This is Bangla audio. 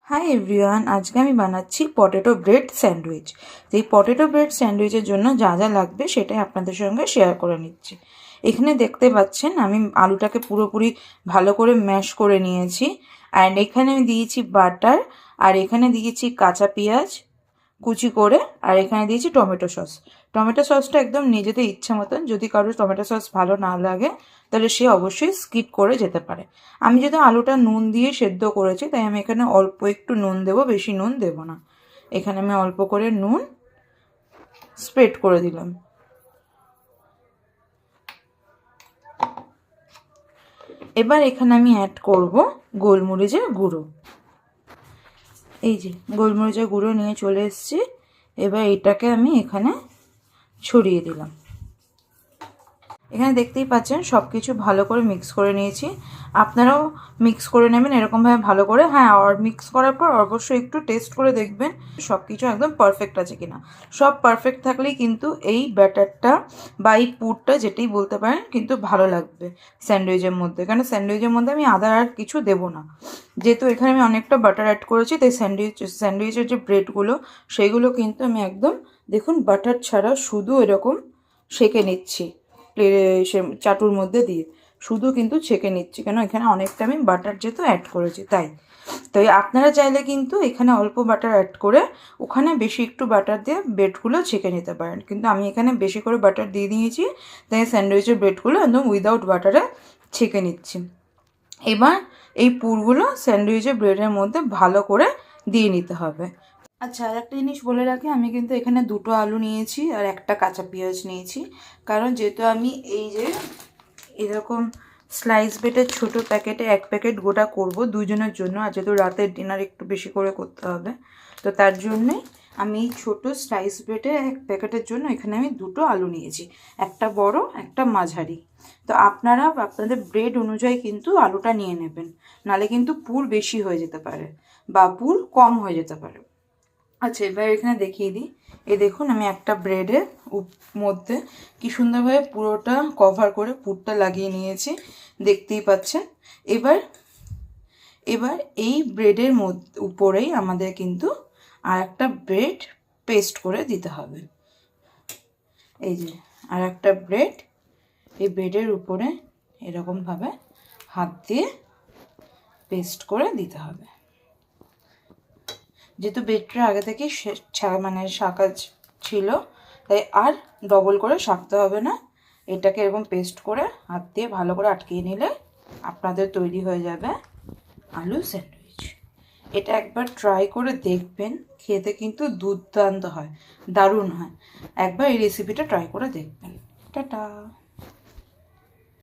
হাই এভরিওয়ান, আজকে আমি বানাচ্ছি পটেটো ব্রেড স্যান্ডউইচ। এই পটেটো ব্রেড স্যান্ডউইচের জন্য যা যা লাগবে সেটাই আপনাদের সঙ্গে শেয়ার করে নিচ্ছি। এখানে দেখতে পাচ্ছেন আমি আলুটাকে পুরোপুরি ভালো করে ম্যাশ করে নিয়েছি। অ্যান্ড এখানে আমি দিয়েছি বাটার, আর এখানে দিয়েছি কাঁচা পেঁয়াজ কুচি করে, আর এখানে দিয়েছি টমেটো সস। টমেটো সসটা একদম নিজেদের ইচ্ছা মতন, যদি কারোর টমেটো সস ভালো না লাগে তাহলে সে অবশ্যই স্কিপ করে যেতে পারে। আমি যেহেতু আলুটা নুন দিয়ে সেদ্ধ করেছি তাই আমি এখানে অল্প একটু নুন দেবো, বেশি নুন দেবো না। এখানে আমি অল্প করে নুন স্প্রেড করে দিলাম। এবার এখানে আমি অ্যাড করব গোলমরিচের গুঁড়ো। এই যে গোলমরিচের গুঁড়ো নিয়ে চলে এসেছি। এবার এটাকে আমি এখানে ছড়িয়ে দিলাম। এখানে দেখতেই পাচ্ছেন সব কিছু ভালো করে মিক্স করে নিয়েছি। আপনারাও মিক্স করে নেবেন এরকমভাবে ভালো করে। হ্যাঁ, আর মিক্স করার পর অবশ্যই একটু টেস্ট করে দেখবেন সব কিছু একদম পারফেক্ট আছে কিনা। সব পারফেক্ট থাকলেই কিন্তু এই ব্যাটারটা বা এই পুরটা যেটাই বলতে পারেন কিন্তু ভালো লাগবে স্যান্ডউইচের মধ্যে। কারণ স্যান্ডউইচের মধ্যে আমি আদার আর কিছু দেবো না, যেহেতু এখানে আমি অনেকটা বাটার অ্যাড করেছি। তাই স্যান্ডউইচের যে ব্রেডগুলো সেইগুলো কিন্তু আমি একদম দেখুন বাটার ছাড়া শুধু এরকম সেঁকে নিচ্ছি। চাটুর মধ্যে দিয়ে শুধু কিন্তু ছেঁকে নিচ্ছি, কেন এখানে অনেকটা আমি বাটার যেহেতু অ্যাড করেছি তাই। আপনারা চাইলে কিন্তু এখানে অল্প বাটার অ্যাড করে ওখানে বেশি একটু বাটার দিয়ে ব্রেডগুলো ছেঁকে নিতে পারেন, কিন্তু আমি এখানে বেশি করে বাটার দিয়ে দিয়েছি তাই স্যান্ডউইচের ব্রেডগুলো একদম উইদাউট বাটারে ছেঁকে নিচ্ছি। এবার এই পুরগুলো স্যান্ডউইচের ব্রেডের মধ্যে ভালো করে দিয়ে নিতে হবে। আচ্ছা, আর একটা জিনিস বলে রাখি, আমি কিন্তু এখানে 2টো আলু নিয়েছি আর একটা কাঁচা পেঁয়াজ নিয়েছি। কারণ যেহেতু আমি এই যে এরকম স্লাইস ব্রেডের ছোটো প্যাকেটে 1 প্যাকেট গোটা করব দুজনের জন্য, আর যেহেতু রাতের ডিনার একটু বেশি করে করতে হবে, তো তার জন্যই আমি ছোট স্লাইস ব্রেডের 1 প্যাকেটের জন্য এখানে আমি 2টো আলু নিয়েছি, একটা বড় একটা মাঝারি। তো আপনারা আপনাদের ব্রেড অনুযায়ী কিন্তু আলুটা নিয়ে নেবেন, নালে কিন্তু পুর বেশি হয়ে যেতে পারে বা পুর কম হয়ে যেতে পারে। আচ্ছা, এবার এখানে দেখিয়ে দিই। এই দেখুন আমি একটা ব্রেডের মধ্যে কি সুন্দরভাবে পুরোটা কভার করে পুরটা লাগিয়ে নিয়েছি, দেখতেই পাচ্ছেন। এবার এই ব্রেডের উপরেই আমাদের কিন্তু আর একটা ব্রেড পেস্ট করে দিতে হবে। এই যে আর একটা ব্রেড এই ব্রেডের উপরে এরকমভাবে হাত দিয়ে পেস্ট করে দিতে হবে। যেহেতু ব্রেডটা আগে থেকেই মানে শাঁকা ছিল তাই আর ডবল করে শাঁকতে হবে না। এটাকে এরকম পেস্ট করে হাত দিয়ে ভালো করে আটকিয়ে নিলে আপনাদের তৈরি হয়ে যাবে আলু স্যান্ডউইচ। এটা একবার ট্রাই করে দেখবেন, খেতে কিন্তু দুর্দান্ত হয়, দারুণ হয়। একবার এই রেসিপিটা ট্রাই করে দেখবেন। টাটা।